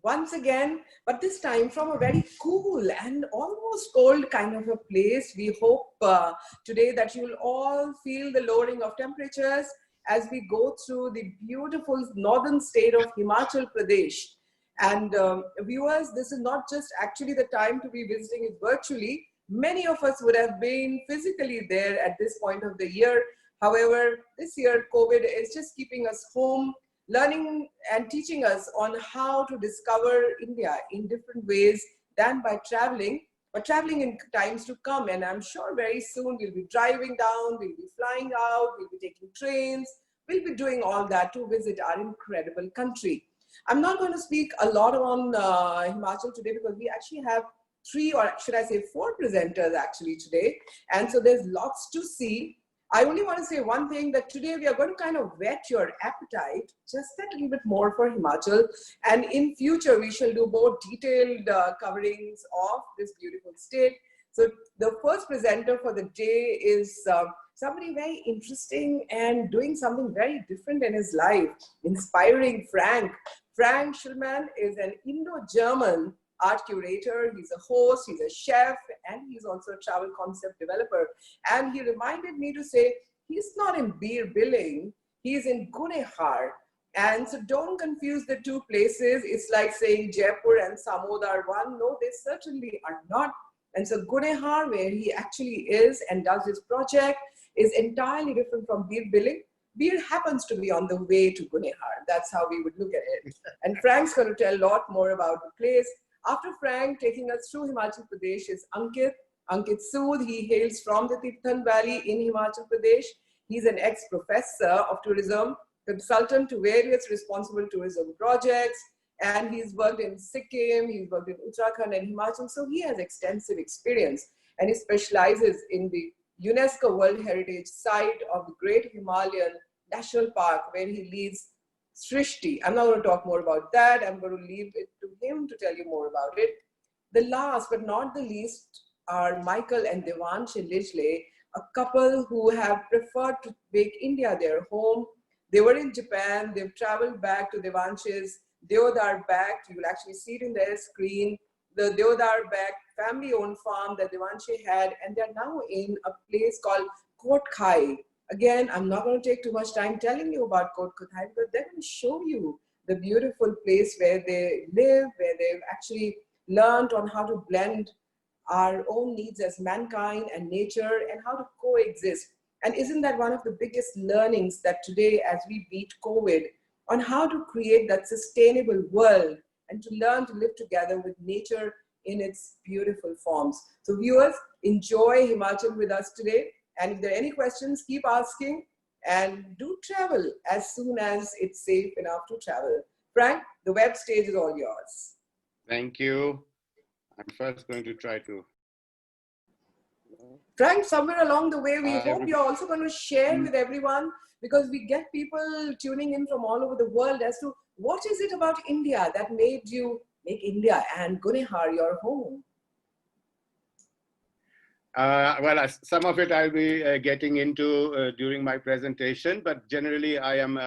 once again, but this time from a very cool and almost cold kind of a place. We hope today that you'll all feel the lowering of temperatures as we go through the beautiful northern state of Himachal Pradesh. And viewers, this is not just actually the time to be visiting it virtually. Many of us would have been physically there at this point of the year. However, this year, COVID is just keeping us home, learning and teaching us on how to discover India in different ways than by traveling, but traveling in times to come. And I'm sure very soon we'll be driving down, we'll be flying out, we'll be taking trains, we'll be doing all that to visit our incredible country. I'm not going to speak a lot on Himachal today because we actually have three, or should I say four presenters actually today. And so there's lots to see. I only want to say one thing, that today we are going to kind of whet your appetite just a little bit more for Himachal. And in future, we shall do more detailed coverings of this beautiful state. So the first presenter for the day is somebody very interesting and doing something very different in his life, inspiring Frank. Frank Schillmann is an Indo-German art curator, he's a host, he's a chef, and he's also a travel concept developer. And he reminded me to say, he's not in Bir Billing, he's in Gunehar. And so don't confuse the two places. It's like saying Jaipur and Samod are one. No, they certainly are not. And so Gunehar, where he actually is and does his project, is entirely different from Bir Billing. Bir happens to be on the way to Gunehar. That's how we would look at it. And Frank's going to tell a lot more about the place. After Frank, taking us through Himachal Pradesh is Ankit. Ankit Sood, he hails from the Tirthan Valley in Himachal Pradesh. He's an ex-professor of tourism, consultant to various responsible tourism projects, and he's worked in Sikkim, he's worked in Uttarakhand and Himachal, so he has extensive experience, and he specializes in the UNESCO World Heritage Site of the Great Himalayan National Park, where he leads Srishti. I'm not going to talk more about that. I'm going to leave it to him to tell you more about it. The last but not the least are Michael and Devansh Lijle, a couple who have preferred to make India their home. They were in Japan. They've traveled back to Devansh's Dhauladhar back. You will actually see it in their screen. The Dhauladhar back family-owned farm that Devanshi had, and they're now in a place called Kotkhai. Again, I'm not going to take too much time telling you about Kotkhai, but they're going to show you the beautiful place where they live, where they've actually learned on how to blend our own needs as mankind and nature and how to coexist. And isn't that one of the biggest learnings that today, as we beat COVID, on how to create that sustainable world and to learn to live together with nature in its beautiful forms. So viewers, enjoy Himachal with us today. And if there are any questions, keep asking, and do travel as soon as it's safe enough to travel. Frank, the web stage is all yours. Thank you. I'm first going to try to. Frank, somewhere along the way, we hope you're also going to share with everyone, because we get people tuning in from all over the world as to what is it about India that made you make India and Gunehar your home? Well, some of it I'll be getting into during my presentation, but generally I am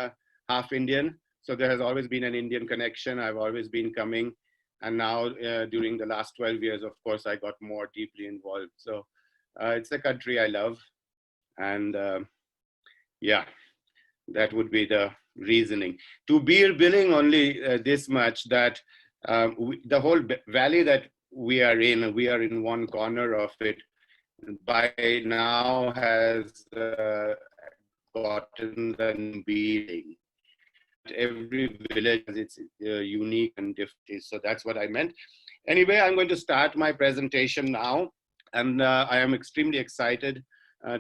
half Indian. So there has always been an Indian connection. I've always been coming. And now during the last 12 years, of course, I got more deeply involved. So it's a country I love. And yeah, that would be the reasoning. To be billing only this much, that the whole valley that we are in one corner of it, by now has gotten the beating. Every village has its unique and different. So that's what I meant. Anyway, I'm going to start my presentation now. And I am extremely excited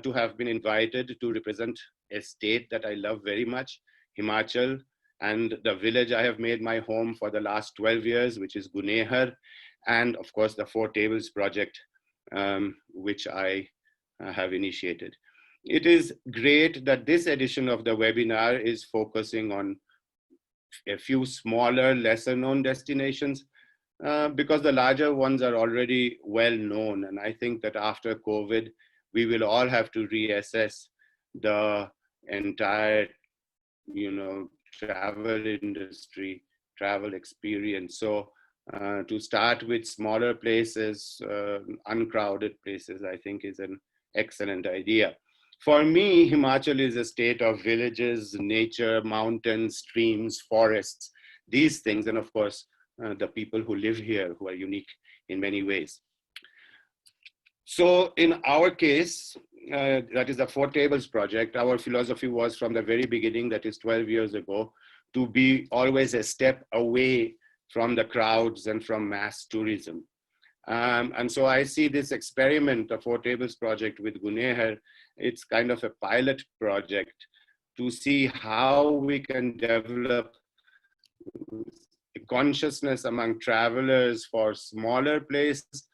to have been invited to represent a state that I love very much, Himachal, and the village I have made my home for the last 12 years, which is Gunehar, and of course the Four Tables project, which I have initiated. It is great that this edition of the webinar is focusing on a few smaller, lesser known destinations, because the larger ones are already well known. And I think that after COVID, we will all have to reassess the entire, travel industry travel experience. So to start with smaller places, uncrowded places, I think is an excellent idea. For me, Himachal is a state of villages, nature, mountains, streams, forests, these things, and of course, the people who live here who are unique in many ways. So in our case, that is the Four Tables project, our philosophy was from the very beginning, that is 12 years ago, to be always a step away from the crowds and from mass tourism. And so I see this experiment, the Four Tables project with Gunehar, it's kind of a pilot project to see how we can develop consciousness among travelers for smaller places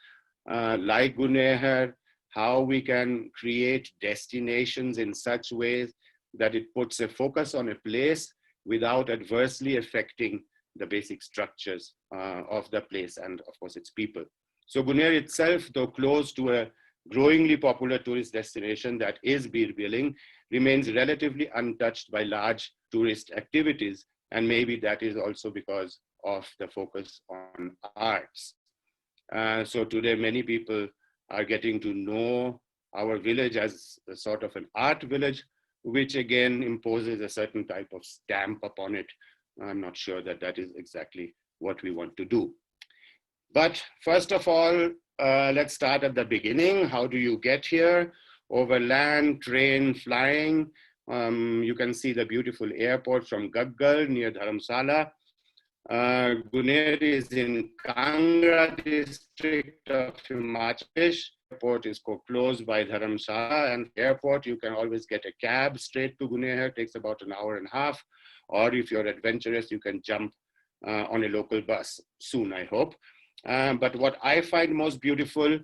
like Gunehar, how we can create destinations in such ways that it puts a focus on a place without adversely affecting the basic structures of the place and of course its people. So Gunehar itself, though close to a growingly popular tourist destination that is Bir Biling, remains relatively untouched by large tourist activities. And maybe that is also because of the focus on arts. So today many people are getting to know our village as a sort of an art village, which again imposes a certain type of stamp upon it. I'm not sure that that is exactly what we want to do. But first of all, let's start at the beginning. How do you get here? Over land, train, flying. You can see the beautiful airport from Gaggal near Dharamsala. Gunehar is in Kangra district of Himachal. Airport is close by Dharamsala, and airport you can always get a cab straight to Gunehar. It takes about an hour and a half. Or if you're adventurous, you can jump on a local bus soon, I hope. But what I find most beautiful,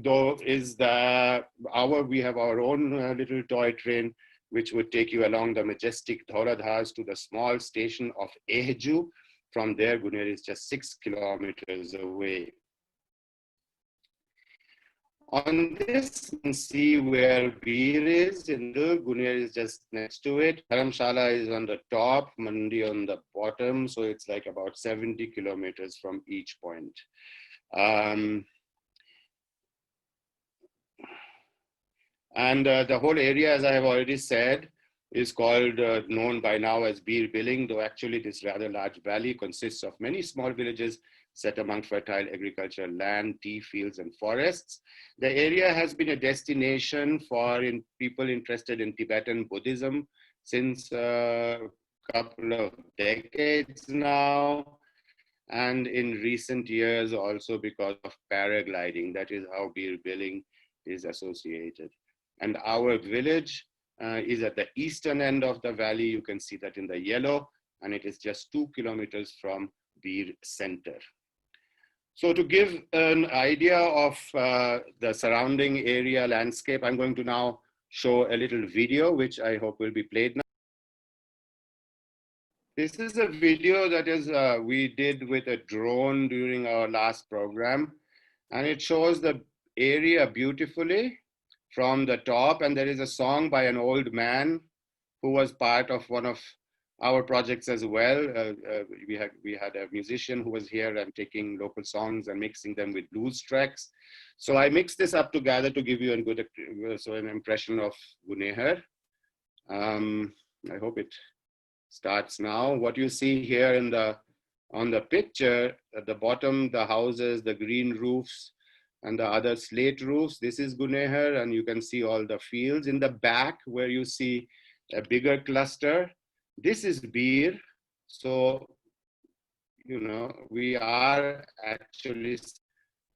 though, is we have our own little toy train, which would take you along the majestic Dhauladhars to the small station of Ehju. From there, Gunehar is just 6 kilometers away. On this, you can see where Bir is, and Gunehar is just next to it. Dharamshala is on the top, Mandi on the bottom, so it's like about 70 kilometers from each point. And the whole area, as I have already said, is called, known by now as Bir Biling, though actually this rather large valley consists of many small villages set among fertile agricultural land, tea fields, and forests. The area has been a destination for people interested in Tibetan Buddhism since a couple of decades now, and in recent years also because of paragliding. That is how Bir Biling is associated. And our village is at the eastern end of the valley. You can see that in the yellow, and it is just 2 kilometers from Bir center. So to give an idea of the surrounding area landscape, I'm going to now show a little video, which I hope will be played now. This is a video that is we did with a drone during our last program, and it shows the area beautifully from the top. And there is a song by an old man who was part of one of our projects as well. We had a musician who was here and taking local songs and mixing them with blues tracks. So I mixed this up together to give you a good an impression of Gunehar. I hope it starts now. What you see here on the picture, at the bottom, the houses, the green roofs, and the other slate roofs, this is Gunehar, and you can see all the fields. In the back, where you see a bigger cluster, this is Bir. So, we are actually,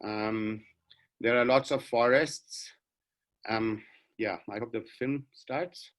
there are lots of forests. Yeah, I hope the film starts.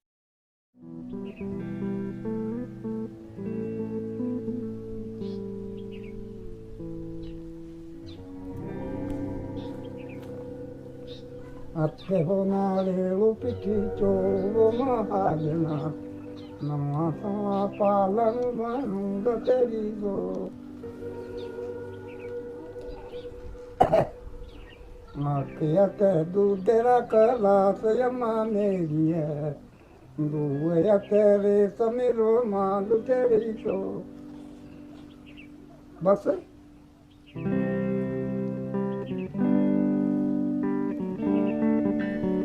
Buffet?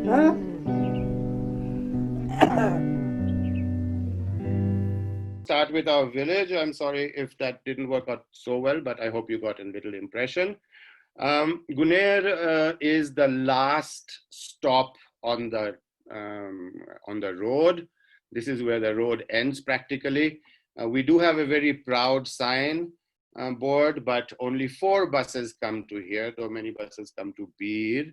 Huh? Start with our village. I'm sorry if that didn't work out so well, but I hope you got a little impression. Guner is the last stop on the road. This is where the road ends practically. We do have a very proud sign board, but only 4 buses come to here, though many buses come to Bir.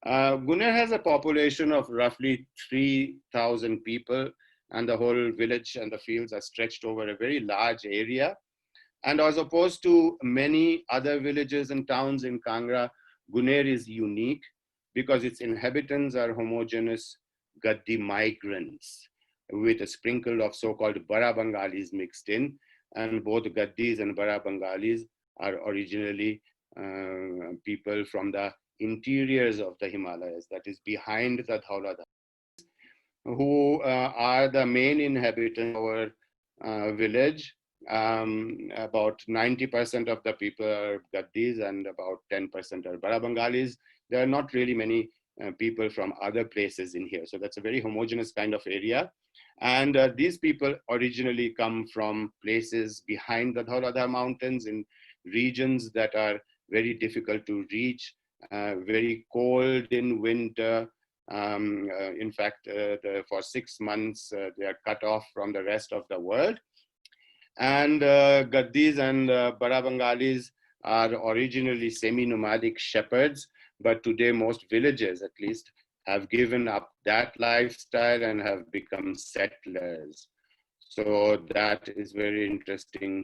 Guner has a population of roughly 3,000 people, and the whole village and the fields are stretched over a very large area. And as opposed to many other villages and towns in Kangra, Guner is unique because its inhabitants are homogeneous Gaddi migrants with a sprinkle of so-called Bara Bengalis mixed in. And both Gaddis and Bara Bengalis are originally people from the interiors of the Himalayas, that is behind the Dhauladhar, who are the main inhabitants of our village. About 90% of the people are Gaddis and about 10% are Bara Bengalis. There are not really many people from other places in here. So that's a very homogeneous kind of area. And these people originally come from places behind the Dhauladhar mountains in regions that are very difficult to reach, very cold in winter. In fact, for 6 months, they are cut off from the rest of the world. And Gaddis and Bara Bengalis are originally semi-nomadic shepherds, but today most villages, at least, have given up that lifestyle and have become settlers. So that is very interesting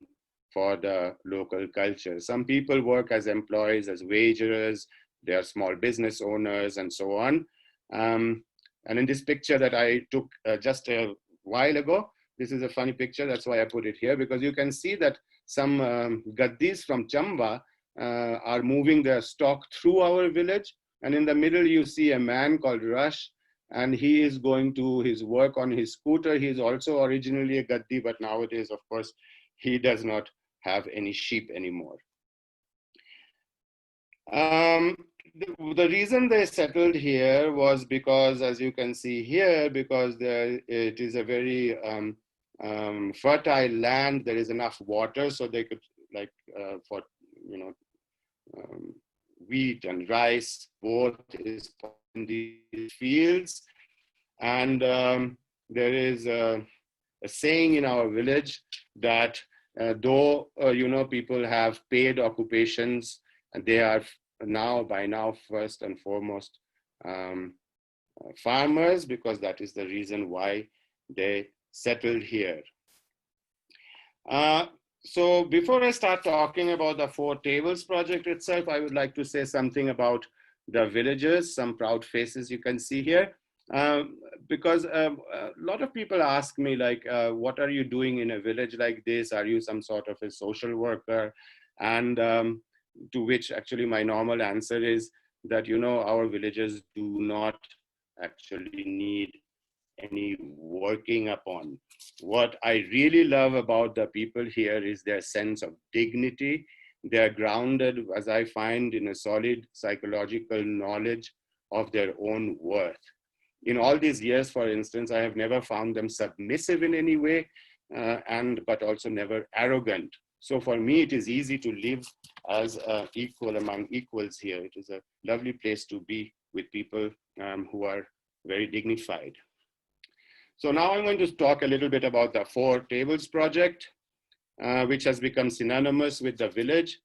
for the local culture. Some people work as employees, as wagers, they are small business owners and so on. And in this picture that I took just a while ago, this is a funny picture, that's why I put it here, because you can see that some Gaddis from Chamba are moving their stock through our village. And in the middle, you see a man called Rush, and he is going to his work on his scooter. He is also originally a Gaddi, but nowadays, of course, he does not have any sheep anymore. The reason they settled here was because, as you can see here, because it is a very fertile land. There is enough water, so they could, like, for wheat and rice, both is in these fields. And there is a saying in our village that though people have paid occupations, and they are by now first and foremost farmers, because that is the reason why they settled here. So before I start talking about the Four Tables project itself, I would like to say something about the villagers, some proud faces you can see here. Because a lot of people ask me, like, what are you doing in a village like this? Are you some sort of a social worker? And to which actually my normal answer is that, our villagers do not actually need any working upon. What I really love about the people here is their sense of dignity. They are grounded, as I find, in a solid psychological knowledge of their own worth. In all these years, for instance, I have never found them submissive in any way, but also never arrogant. So for me, it is easy to live as equal among equals here. It is a lovely place to be with people who are very dignified. So now I'm going to talk a little bit about the Four Tables project, which has become synonymous with the village.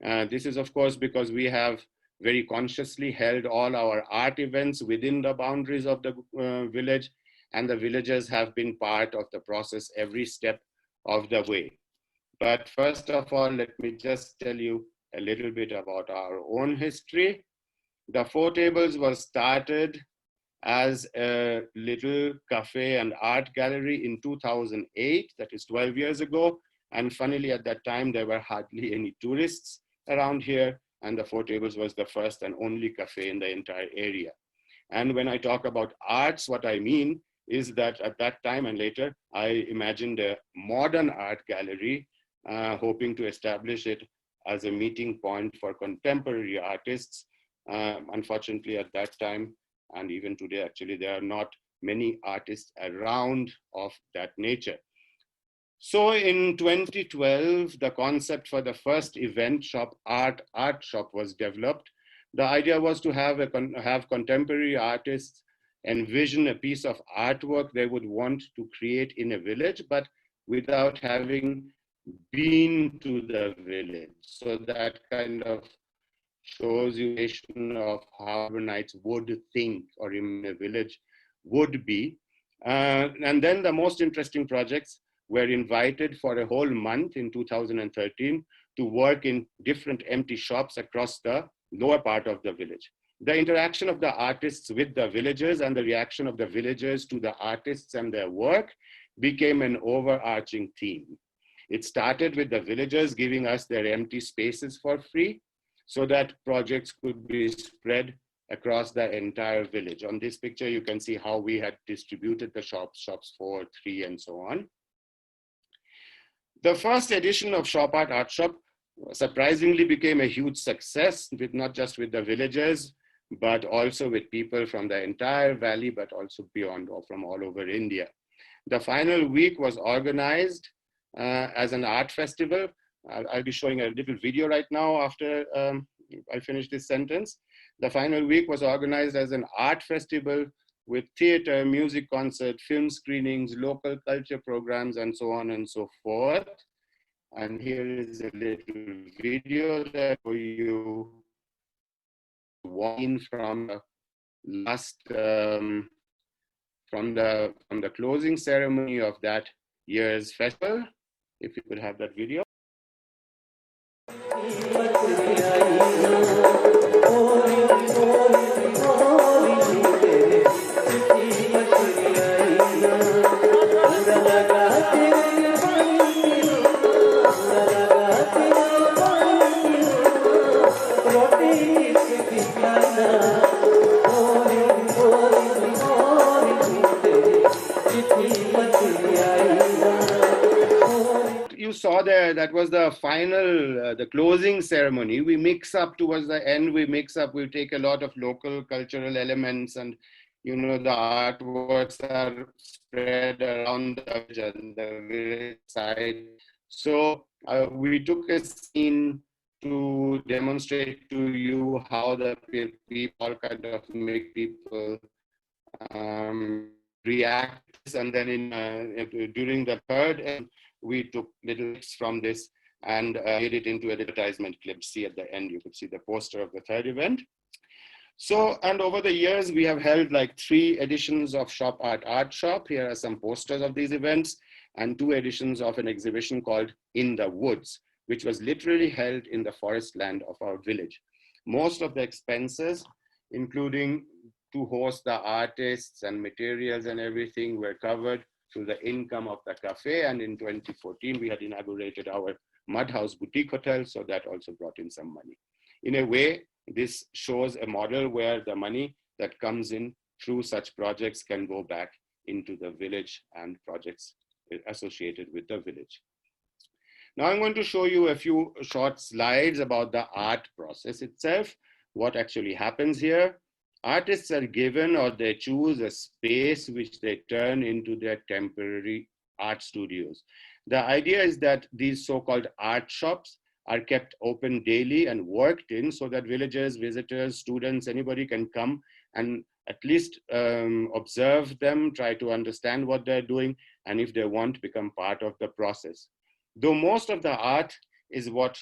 This is, of course, because we have very consciously held all our art events within the boundaries of the village, and the villagers have been part of the process every step of the way. But first of all, let me just tell you a little bit about our own history. The Four Tables was started as a little cafe and art gallery in 2008, that is 12 years ago. And funnily, at that time, there were hardly any tourists around here, and the Four Tables was the first and only cafe in the entire area. And when I talk about arts, what I mean is that at that time and later, I imagined a modern art gallery hoping to establish it as a meeting point for contemporary artists. Unfortunately, at that time, and even today, actually, there are not many artists around of that nature. So in 2012, the concept for the first event shop, art shop, was developed. The idea was to have contemporary artists envision a piece of artwork they would want to create in a village, but without having been to the village. So that kind of shows you of how urbanites would think or in a village would be. And then the most interesting projects were invited for a whole month in 2013 to work in different empty shops across the lower part of the village. The interaction of the artists with the villagers and the reaction of the villagers to the artists and their work became an overarching theme. It started with the villagers giving us their empty spaces for free so that projects could be spread across the entire village. On this picture, you can see how we had distributed the shops 4, 3, and so on. The first edition of Shop Art Shop surprisingly became a huge success, with not just with the villagers, but also with people from the entire valley, but also beyond, or from all over India. The final week was organized as an art festival. I'll be showing a little video right now after I finish this sentence. The final week was organized as an art festival with theater, music concert, film screenings, local culture programs, and so on and so forth. And here is a little video that you watched from the last, from the closing ceremony of that year's festival. If you could have that video. You saw there, that was the final, the closing ceremony. We mix up towards the end, we'll take a lot of local cultural elements, and you know, the artworks are spread around the village side. So we took a scene to demonstrate to you how the people kind of make people react. And then during the third, we took little bits from this and made it into an advertisement clip. See at the end, you could see the poster of the third event. So, and over the years, we have held like 3 editions of Shop Art Shop. Here are some posters of these events, and 2 editions of an exhibition called In the Woods, which was literally held in the forest land of our village. Most of the expenses, including to host the artists and materials and everything, were covered through the income of the cafe. And in 2014, we had inaugurated our Mud House Boutique Hotel, so that also brought in some money. In a way, this shows a model where the money that comes in through such projects can go back into the village and projects associated with the village. Now I'm going to show you a few short slides about the art process itself, what actually happens here. Artists are given, or they choose, a space which they turn into their temporary art studios. The idea is that these so-called art shops are kept open daily and worked in so that villagers, visitors, students, anybody can come and at least observe them, try to understand what they're doing, and if they want, become part of the process. Though most of the art is what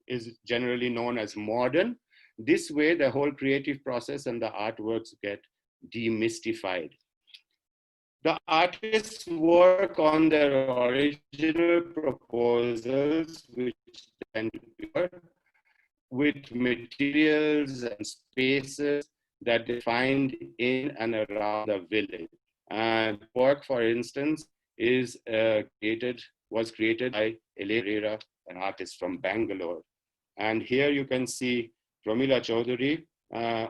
is generally known as modern, this way the whole creative process and the artworks get demystified. The artists work on their original proposals, which tend to be with materials and spaces that they find in and around the village. And work, for instance, was created by Elena, an artist from Bangalore. And here you can see Pramila Chaudhary.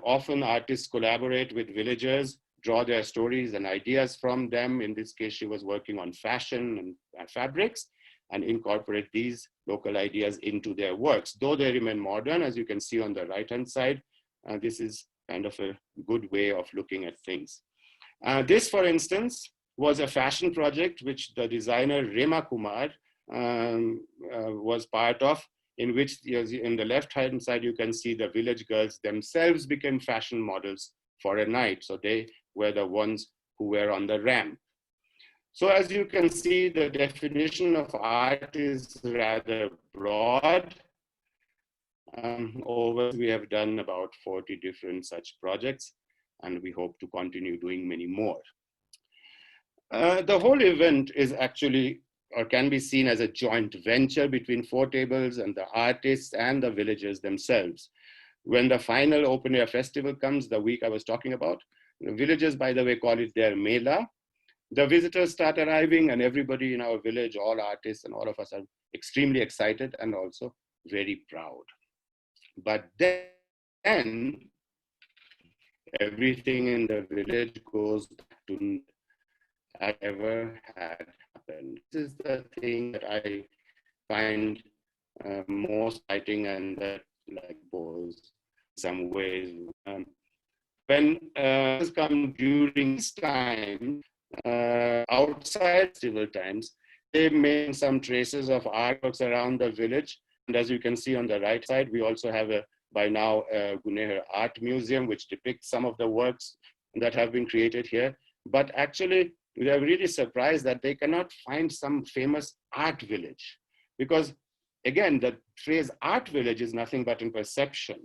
Often artists collaborate with villagers, draw their stories and ideas from them. In this case, she was working on fashion and fabrics. and incorporate these local ideas into their works. Though they remain modern, as you can see on the right-hand side, this is kind of a good way of looking at things. This, for instance, was a fashion project which the designer Rema Kumar was part of, in which in the left-hand side, you can see the village girls themselves became fashion models for a night. So they were the ones who were on the ramp. So as you can see, the definition of art is rather broad. We have done about 40 different such projects, and we hope to continue doing many more. The whole event is actually, or can be seen as a joint venture between Four Tables and the artists and the villagers themselves. When the final open air festival comes, the week I was talking about, the villagers, by the way, call it their Mela. The visitors start arriving, and everybody in our village, all artists and all of us, are extremely excited and also very proud. But then everything in the village goes back to ever had happened. This is the thing that I find most exciting, and that like bores some ways. When this come during this time, outside civil times, they made some traces of artworks around the village. And as you can see on the right side, we also have by now a Gunehar art museum, which depicts some of the works that have been created here. But actually, we are really surprised that they cannot find some famous art village, because again, the phrase art village is nothing but in perception.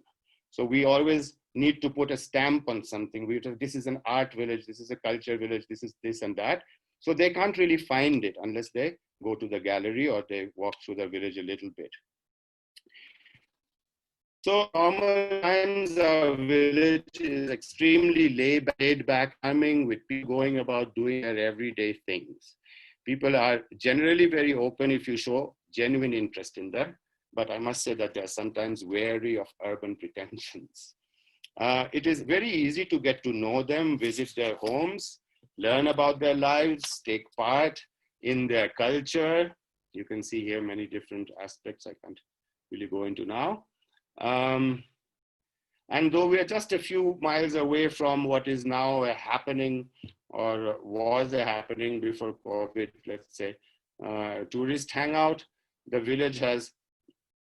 So we always need to put a stamp on something. This is an art village, this is a culture village, this is this and that. So they can't really find it unless they go to the gallery or they walk through the village a little bit. So normal times, our village is extremely laid back, charming, with people going about doing their everyday things. People are generally very open if you show genuine interest in them, but I must say that they are sometimes wary of urban pretensions. It is very easy to get to know them, visit their homes, learn about their lives, take part in their culture. You can see here many different aspects I can't really go into now. And though we are just a few miles away from what is now a happening, or was a happening before COVID, let's say, tourist hangout, the village has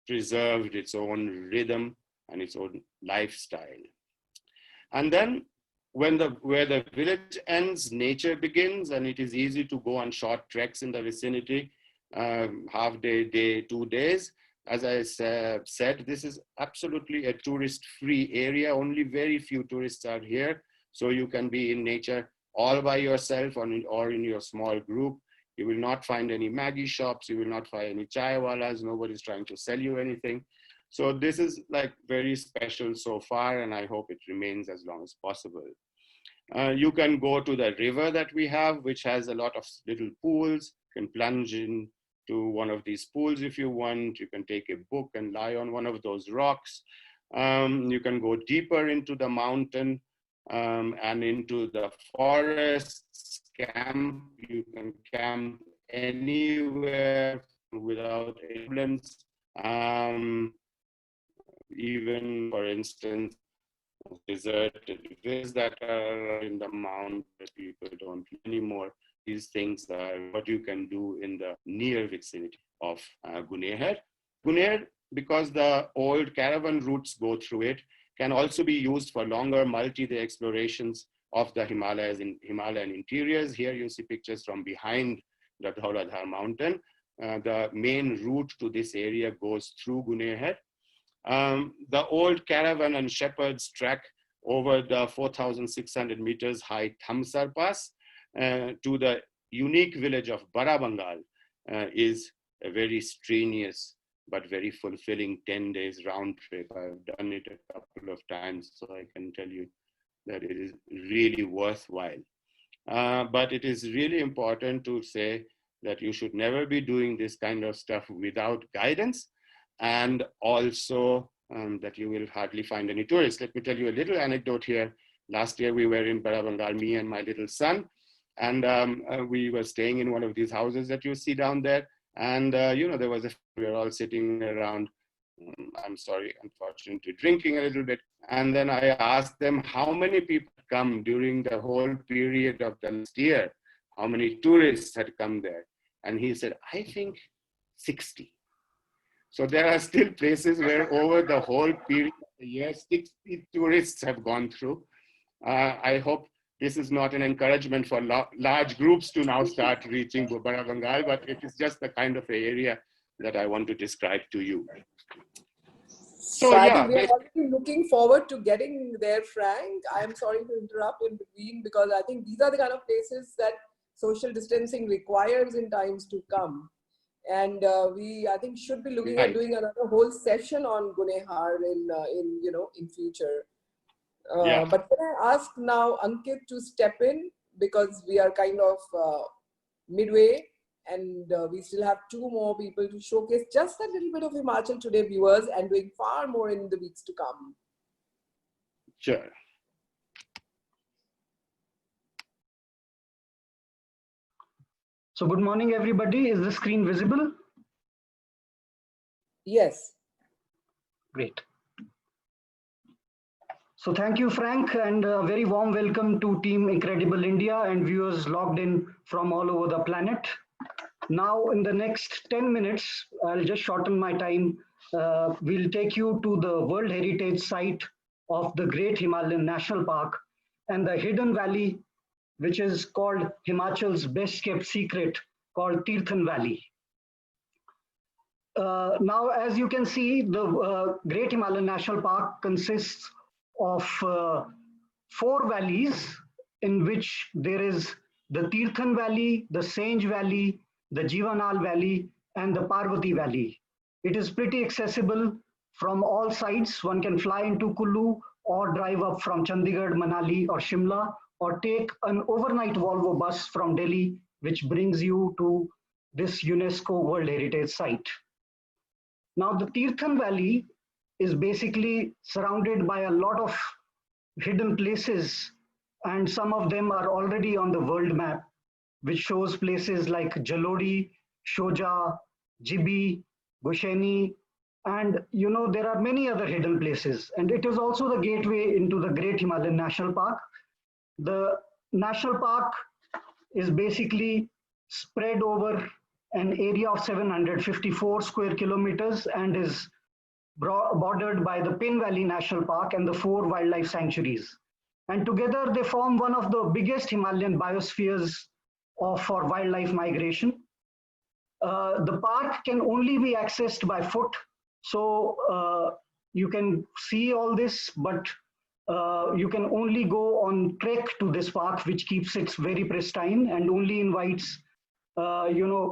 preserved its own rhythm and its own lifestyle. And then where the village ends, nature begins, and it is easy to go on short treks in the vicinity, half day, 2 days. As I said, this is absolutely a tourist-free area. Only very few tourists are here. So you can be in nature all by yourself or in your small group. You will not find any Maggie shops. You will not find any chai walas. Nobody's trying to sell you anything. So this is like very special so far, and I hope it remains as long as possible. You can go to the river that we have, which has a lot of little pools. You can plunge in to one of these pools if you want. You can take a book and lie on one of those rocks. You can go deeper into the mountain and into the forests, camp. You can camp anywhere without problems. Even, for instance, deserted villages that are in the mountain that people don't anymore. These things are what you can do in the near vicinity of Gunehar. Gunehar, because the old caravan routes go through it, can also be used for longer multi-day explorations of the Himalayas in Himalayan interiors. Here you see pictures from behind the Dhauladhar mountain. The main route to this area goes through Gunehar. The old caravan and shepherds trek over the 4,600 meters high Dhamsar Pass to the unique village of Barabangal is a very strenuous but very fulfilling 10 days round trip. I've done it a couple of times, so I can tell you that it is really worthwhile. But it is really important to say that you should never be doing this kind of stuff without guidance, and also that you will hardly find any tourists. Let me tell you a little anecdote here. Last year we were in Barabangal, me and my little son, and we were staying in one of these houses that you see down there. And, there was we were all sitting around, I'm sorry, unfortunately, drinking a little bit. And then I asked them how many people come during the whole period of the last year, how many tourists had come there. And he said, I think 60. So there are still places where over the whole period of the year, 60 tourists have gone through. I hope this is not an encouragement for large groups to now start reaching Bubara Bengal, but it is just the kind of area that I want to describe to you. So I think we are already looking forward to getting there, Frank. I'm sorry to interrupt in between, because I think these are the kind of places that social distancing requires in times to come. And we, I think, should be looking at doing another whole session on Gunehar in future. But can I ask now Ankit to step in, because we are kind of midway, and we still have two more people to showcase just a little bit of Himachal today, viewers, and doing far more in the weeks to come. Sure. So good morning, everybody. Is the screen visible? Yes. Great. So thank you, Frank, and a very warm welcome to Team Incredible India and viewers logged in from all over the planet. Now, in the next 10 minutes, I'll just shorten my time. We'll take you to the World Heritage Site of the Great Himalayan National Park and the hidden valley, which is called Himachal's best kept secret, called Tirthan Valley. Now, as you can see, the Great Himalayan National Park consists of 4 valleys, in which there is the Tirthan Valley, the Sange Valley, the Jivanal Valley, and the Parvati Valley. It is pretty accessible from all sides. One can fly into Kullu or drive up from Chandigarh, Manali, or Shimla, or take an overnight Volvo bus from Delhi, which brings you to this UNESCO World Heritage Site. Now, the Tirthan Valley is basically surrounded by a lot of hidden places, and some of them are already on the world map, which shows places like Jalori, Shoja, Jibi, Gosheni, and there are many other hidden places. And it is also the gateway into the Great Himalayan National Park. The national park is basically spread over an area of 754 square kilometers and is bordered by the Pin Valley National Park and the 4 wildlife sanctuaries. And together they form one of the biggest Himalayan biospheres for wildlife migration. The park can only be accessed by foot. So you can see all this, but you can only go on trek to this park, which keeps it very pristine and only invites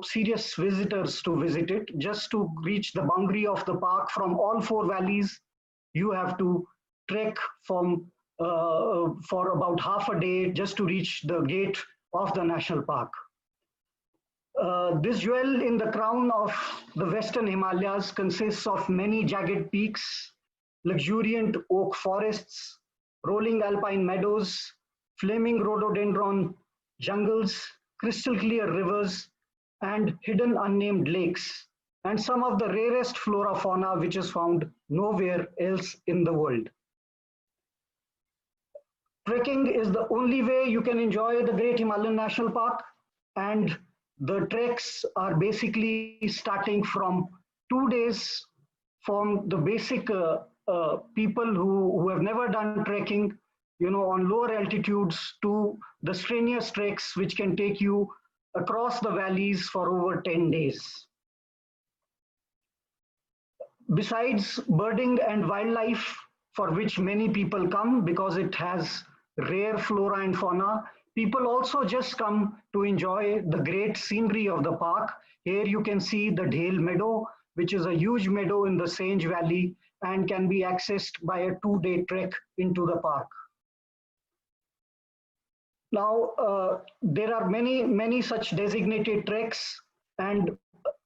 serious visitors to visit it. Just to reach the boundary of the park from all 4 valleys, you have to trek from for about half a day just to reach the gate of the national park. This jewel in the crown of the Western Himalayas consists of many jagged peaks, luxuriant oak forests, rolling alpine meadows, flaming rhododendron jungles, crystal clear rivers, and hidden unnamed lakes, and some of the rarest flora fauna which is found nowhere else in the world. Trekking is the only way you can enjoy the Great Himalayan National Park, and the treks are basically starting from 2 days from the basic people who have never done trekking, on lower altitudes, to the strenuous treks which can take you across the valleys for over 10 days. Besides birding and wildlife, for which many people come because it has rare flora and fauna, people also just come to enjoy the great scenery of the park. Here you can see the Dhale Meadow, which is a huge meadow in the Sange Valley and can be accessed by a 2-day trek into the park. Now, there are many such designated treks, and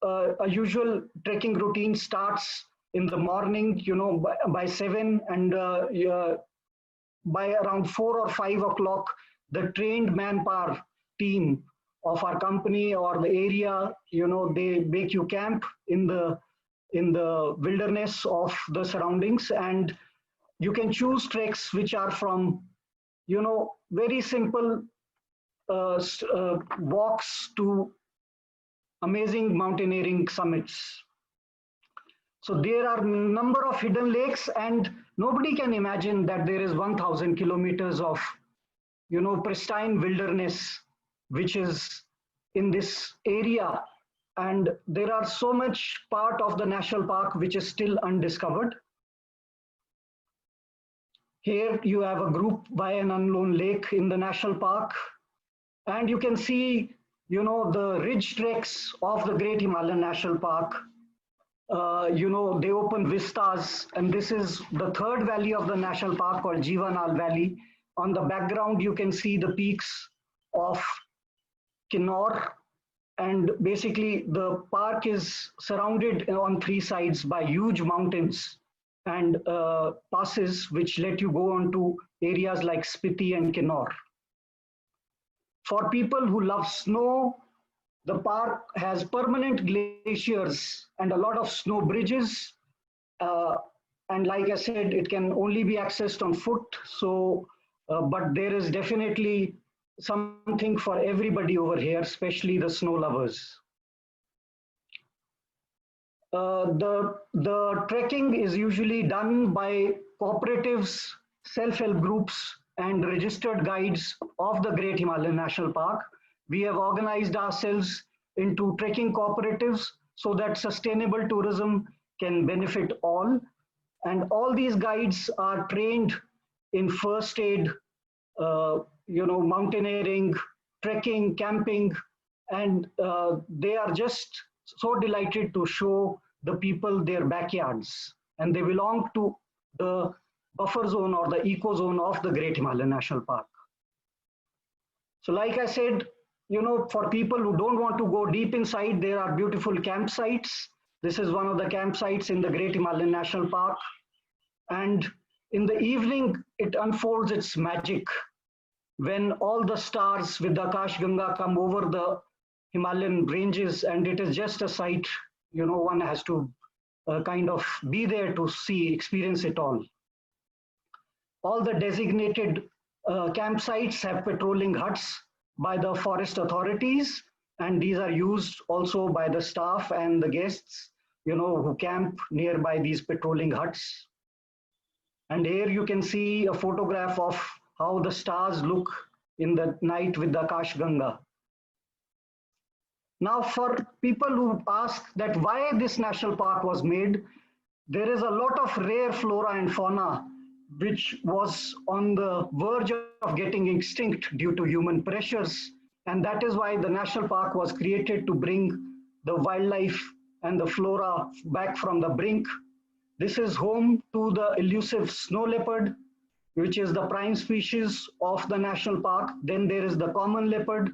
a usual trekking routine starts in the morning, by 7, and by around 4 or 5 o'clock, the trained manpower team of our company or the area, they make you camp in the wilderness of the surroundings, and you can choose treks which are from very simple walks to amazing mountaineering summits. So there are number of hidden lakes, and nobody can imagine that there is 1,000 kilometers of pristine wilderness which is in this area, and there are so much part of the national park which is still undiscovered. Here you have a group by an unknown lake in the national park, and you can see the ridge treks of the Great Himalayan National Park. They open vistas, and this is the third valley of the national park called Jivanal Valley. On the background you can see the peaks of Kinnaur, and basically the park is surrounded on three sides by huge mountains and passes which let you go on to areas like Spiti and Kinnaur. For people who love snow, the park has permanent glaciers and a lot of snow bridges. And like I said, it can only be accessed on foot. So, but there is definitely something for everybody over here, especially the snow lovers. The trekking is usually done by cooperatives, self-help groups, and registered guides of the Great Himalayan National Park. We have organized ourselves into trekking cooperatives so that sustainable tourism can benefit all. And all these guides are trained in first aid, mountaineering, trekking, camping, and they are just so delighted to show the people their backyards. And they belong to the buffer zone or the eco zone of the Great Himalayan National Park. So like I said, for people who don't want to go deep inside, there are beautiful campsites. This is one of the campsites in the Great Himalayan National Park. And in the evening, it unfolds its magic when all the stars with the Akash Ganga come over the Himalayan ranges, and it is just a sight, one has to kind of be there to experience it all. All the designated campsites have patrolling huts by the forest authorities, and these are used also by the staff and the guests, who camp nearby these patrolling huts. And here you can see a photograph of how the stars look in the night with the Akash Ganga. Now, for people who ask that why this national park was made, there is a lot of rare flora and fauna which was on the verge of getting extinct due to human pressures. And that is why the national park was created, to bring the wildlife and the flora back from the brink. This is home to the elusive snow leopard, which is the prime species of the national park. Then there is the common leopard.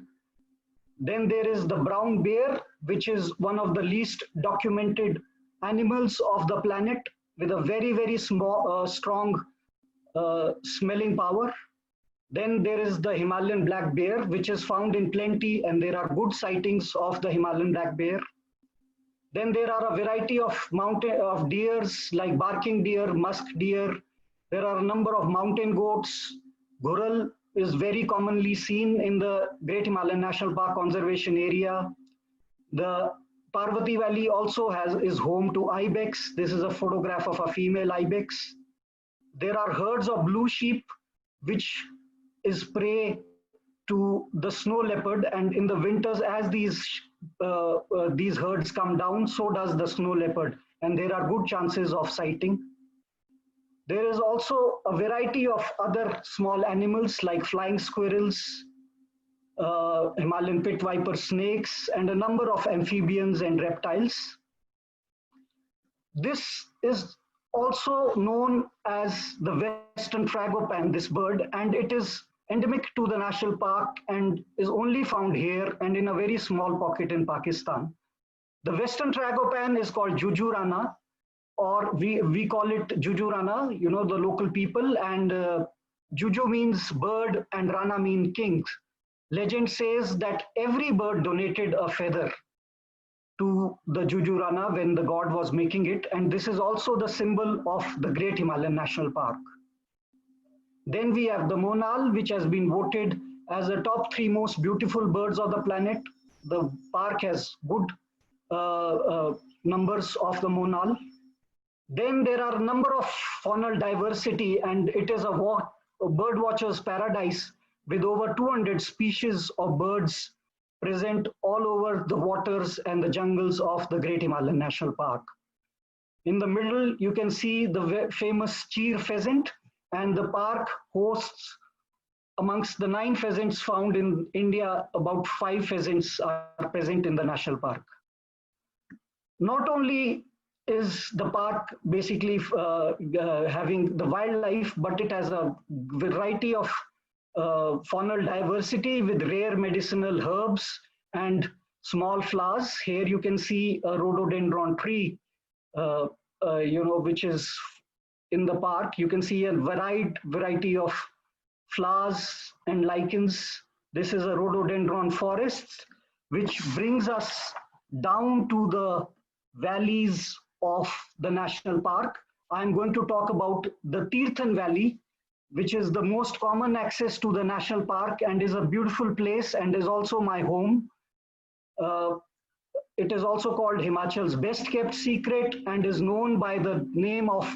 Then there is the brown bear, which is one of the least documented animals of the planet, with a very, very strong smelling power. Then there is the Himalayan black bear, which is found in plenty, and there are good sightings of the Himalayan black bear. Then there are a variety of deers like barking deer, musk deer. There are a number of mountain goats. Ghural is very commonly seen in the Great Himalayan National Park Conservation Area. The Parvati Valley also is home to ibex. This is a photograph of a female ibex. There are herds of blue sheep, which is prey to the snow leopard, and in the winters, as these herds come down, so does the snow leopard, and there are good chances of sighting. There is also a variety of other small animals like flying squirrels, Himalayan pit viper snakes, and a number of amphibians and reptiles. This is also known as the western tragopan, this bird, and it is endemic to the national park and is only found here and in a very small pocket in Pakistan. The western tragopan is called jujurana, or we call it jujurana, the local people, and juju means bird and rana means king. Legend says that every bird donated a feather to the Jujurana when the god was making it, and this is also the symbol of the Great Himalayan National Park. Then we have the monal, which has been voted as the top 3 most beautiful birds of the planet. The park has good numbers of the monal. Then there are a number of faunal diversity, and it is a bird watcher's paradise with over 200 species of birds present all over the waters and the jungles of the Great Himalayan National Park. In the middle, you can see the famous cheer pheasant, and the park hosts, amongst the 9 pheasants found in India, about 5 pheasants are present in the national park. Not only is the park basically having the wildlife, but it has a variety of faunal diversity with rare medicinal herbs and small flowers. Here you can see a rhododendron tree, which is in the park. You can see a variety of flowers and lichens. This is a rhododendron forest, which brings us down to the valleys of the national park. I'm going to talk about the Tirthan Valley, which is the most common access to the national park and is a beautiful place and is also my home. It is also called Himachal's best kept secret and is known by the name of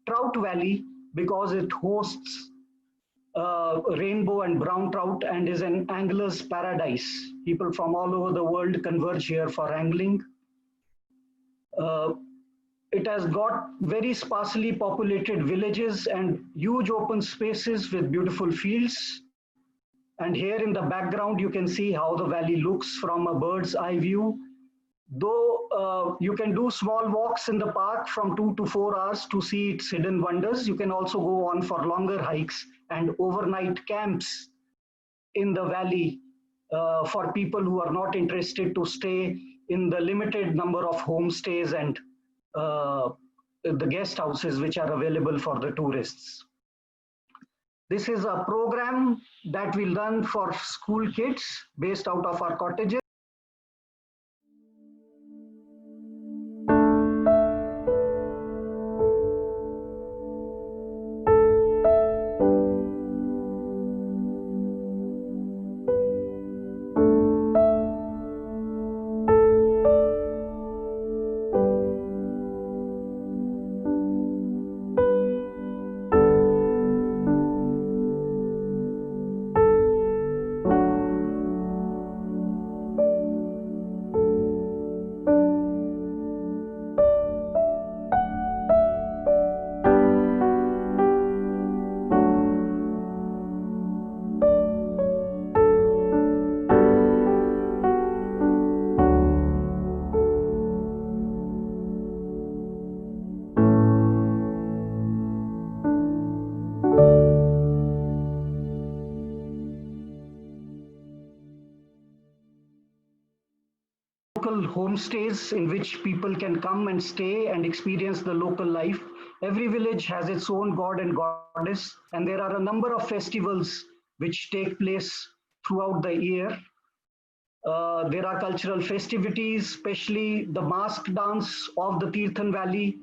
Trout Valley because it hosts rainbow and brown trout and is an angler's paradise. People from all over the world converge here for angling. It has got very sparsely populated villages and huge open spaces with beautiful fields. And here in the background, you can see how the valley looks from a bird's eye view. Though you can do small walks in the park from 2 to 4 hours to see its hidden wonders, you can also go on for longer hikes and overnight camps in the valley for people who are not interested to stay in the limited number of homestays and the guest houses which are available for the tourists. This is a program that we run for school kids based out of our cottages. Homestays in which people can come and stay and experience the local life. Every village has its own god and goddess, and there are a number of festivals which take place throughout the year. There are cultural festivities, especially the mask dance of the Tirthan Valley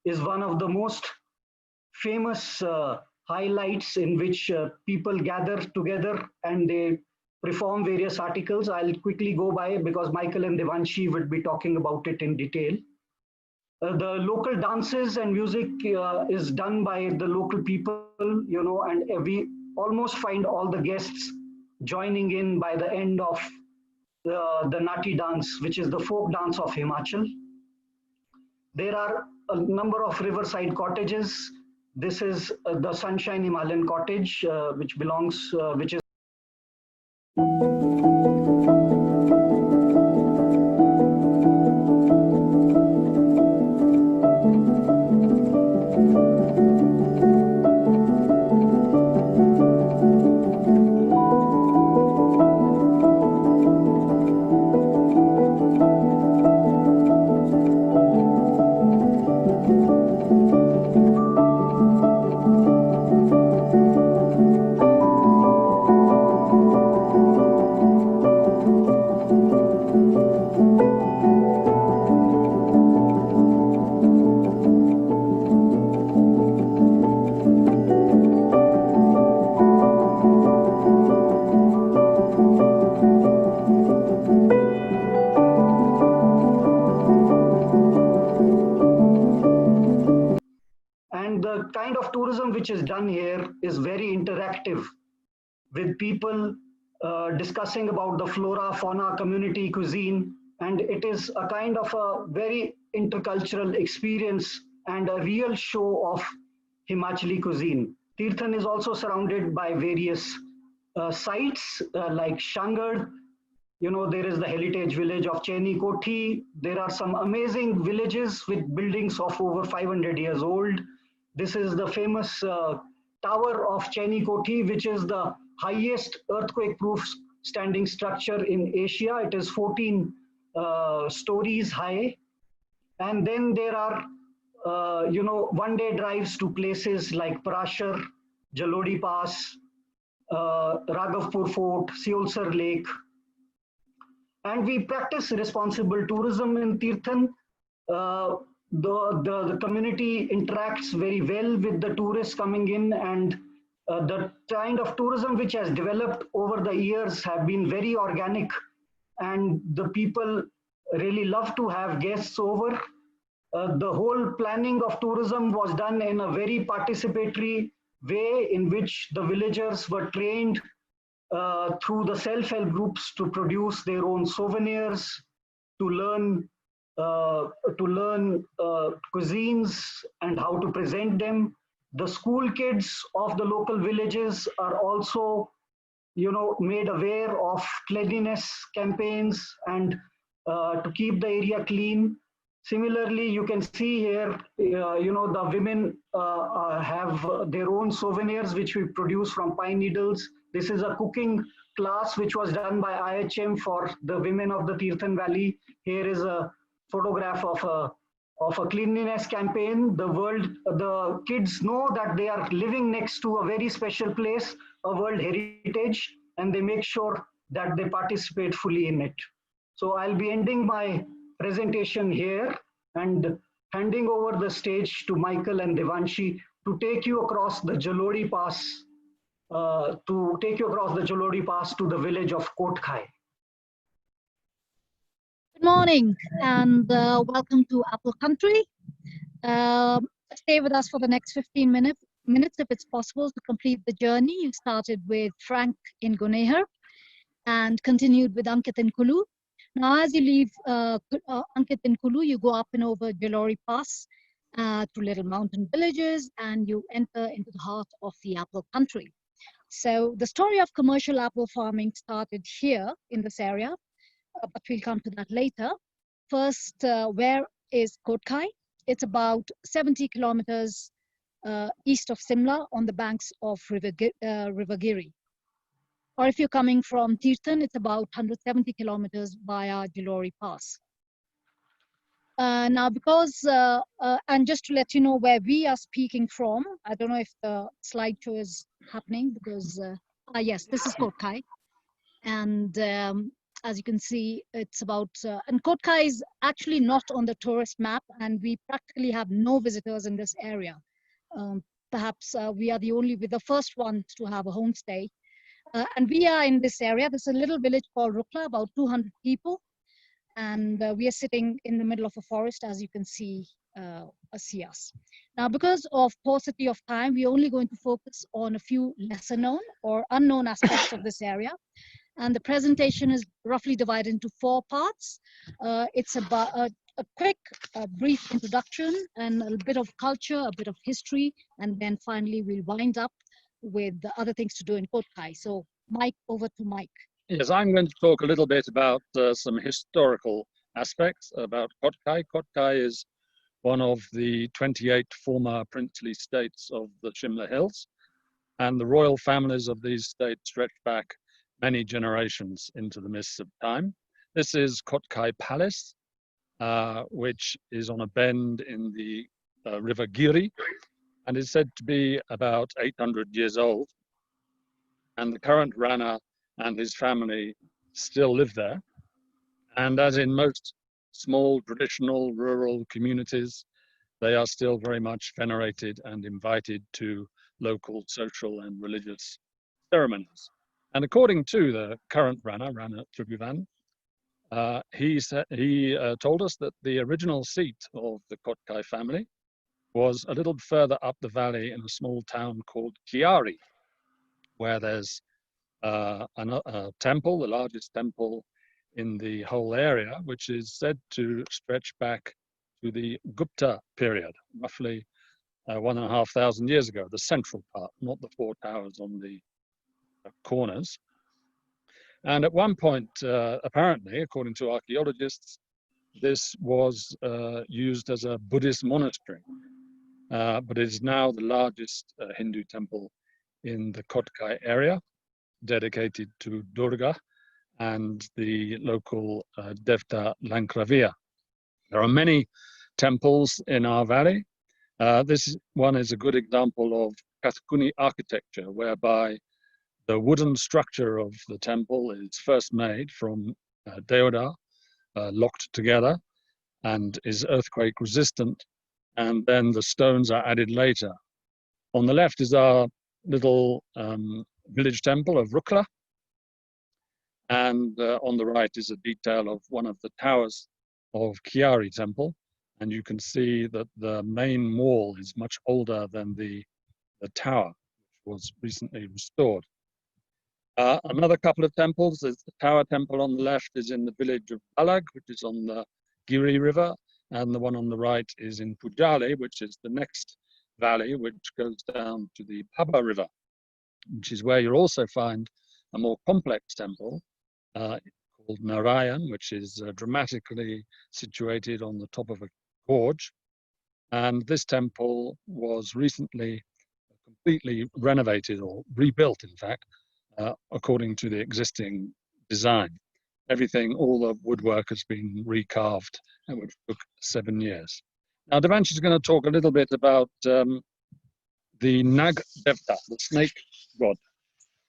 is one of the most famous highlights in which people gather together and they perform various articles. I'll quickly go by because Michael and Devanshi would be talking about it in detail. The local dances and music is done by the local people, and we almost find all the guests joining in by the end of the Nati dance, which is the folk dance of Himachal. There are a number of riverside cottages. This is the Sunshine Himalayan Cottage, which is And the kind of tourism which is done here is very interactive, with people discussing about the flora, fauna, community, cuisine. And it is a kind of a very intercultural experience and a real show of Himachali cuisine. Tirthan is also surrounded by various sites like Shangad. You know, there is the heritage village of Cheni Kothi. There are some amazing villages with buildings of over 500 years old. This is the famous tower of Cheni Kothi, which is the highest earthquake-proof standing structure in Asia. It is 14 stories high. And then there are, one-day drives to places like Parashar, Jalori Pass, Raghavpur Fort, Siolsar Lake. And we practice responsible tourism in Tirthan. The community interacts very well with the tourists coming in, and the kind of tourism which has developed over the years have been very organic, and the people really love to have guests over. The whole planning of tourism was done in a very participatory way, in which the villagers were trained through the self-help groups to produce their own souvenirs, to learn cuisines and how to present them. The school kids of the local villages are also, made aware of cleanliness campaigns and to keep the area clean. Similarly, you can see here, the women have their own souvenirs which we produce from pine needles. This is a cooking class which was done by IHM for the women of the Tirthan Valley. Here is a photograph of a cleanliness campaign. The kids know that they are living next to a very special place, a World Heritage, and they make sure that they participate fully in it. So I'll be ending my presentation here and handing over the stage to Michael and Devanshi to take you across the Jalori Pass, to the village of Kotkhai. Good morning and welcome to Apple Country. Stay with us for the next 15 minutes if it's possible to complete the journey. You started with Frank in Gunehar and continued with Ankit in Kullu. Now, as you leave Ankit in Kullu, you go up and over Jalori Pass through little mountain villages, and you enter into the heart of the apple country. So the story of commercial apple farming started here in this area, but we'll come to that later. First, where is Kotkhai? It's about 70 kilometers east of Simla on the banks of River Giri. Or if you're coming from Tirthan, it's about 170 kilometers via Jalori Pass. Now, because, and just to let you know where we are speaking from, I don't know if the slideshow is happening because, yes, this is Kotkhai. And as you can see, it's about, and Kotkhai is actually not on the tourist map, and we practically have no visitors in this area. Perhaps we are the first ones to have a homestay. And we are in this area. There's a little village called Rukla, about 200 people. And we are sitting in the middle of a forest, as you can see us. Now, because of paucity of time, we're only going to focus on a few lesser known or unknown aspects of this area. And the presentation is roughly divided into 4 parts. It's about a quick, brief introduction and a bit of culture, a bit of history, and then finally we'll wind up with the other things to do in Kotkhai. So Mike, over to Mike. Yes, I'm going to talk a little bit about some historical aspects about Kotkhai. Kotkhai is one of the 28 former princely states of the Shimla Hills, and the royal families of these states stretch back many generations into the mists of time. This is Kotkhai Palace, which is on a bend in the River Giri, and is said to be about 800 years old. And the current Rana and his family still live there. And as in most small, traditional, rural communities, they are still very much venerated and invited to local social and religious ceremonies. And according to the current Rana Tribhuvan, he told us that the original seat of the Kotkhai family was a little further up the valley in a small town called Chiari, where there's a temple, the largest temple in the whole area, which is said to stretch back to the Gupta period, roughly 1,500 years ago, the central part, not the four towers on the corners. And at one point, apparently, according to archaeologists, this was used as a Buddhist monastery, but it is now the largest Hindu temple in the Kotkhai area, dedicated to Durga and the local Devta Lankravia. There are many temples in our valley. This one is a good example of Kathakuni architecture, whereby the wooden structure of the temple is first made from deodar, locked together, and is earthquake resistant, and then the stones are added later. On the left is our little village temple of Rukla, and on the right is a detail of one of the towers of Chiari temple, and you can see that the main wall is much older than the tower, which was recently restored. Another couple of temples, the tower temple on the left is in the village of Balag, which is on the Giri River, and the one on the right is in Pujali, which is the next valley, which goes down to the Paba River, which is where you'll also find a more complex temple called Narayan, which is dramatically situated on the top of a gorge. And this temple was recently completely renovated, or rebuilt, in fact, according to the existing design. Everything, all the woodwork has been recarved, which took 7 years. Now, Devanshi is going to talk a little bit about the Nag Devta, the snake god.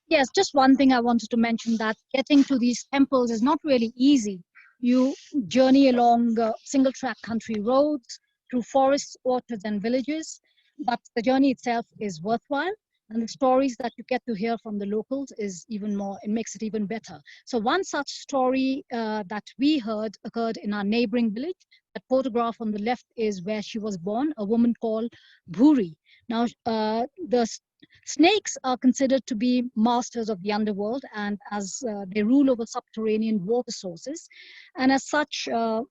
Yes, just one thing I wanted to mention, that getting to these temples is not really easy. You journey along single track country roads, through forests, orchards and villages, but the journey itself is worthwhile. And the stories that you get to hear from the locals is even more, it makes it even better. So one such story that we heard occurred in our neighboring village. That photograph on the left is where she was born, a woman called Bhuri. Now, the snakes are considered to be masters of the underworld, and as they rule over subterranean water sources, and as such are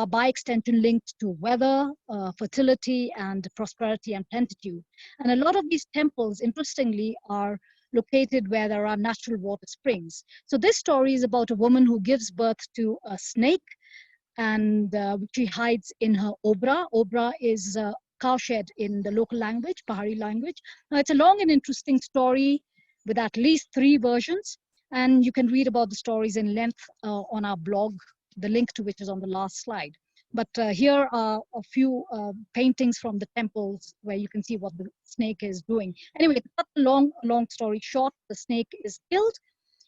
by extension linked to weather, fertility and prosperity and plenitude. And a lot of these temples, interestingly, are located where there are natural water springs. So this story is about a woman who gives birth to a snake, and she hides in her obra. Obra is cowshed in the local language, Pahari language. Now, it's a long and interesting story with at least 3 versions, and you can read about the stories in length on our blog, the link to which is on the last slide. But here are a few paintings from the temples where you can see what the snake is doing. Anyway, to cut the long story short, the snake is killed.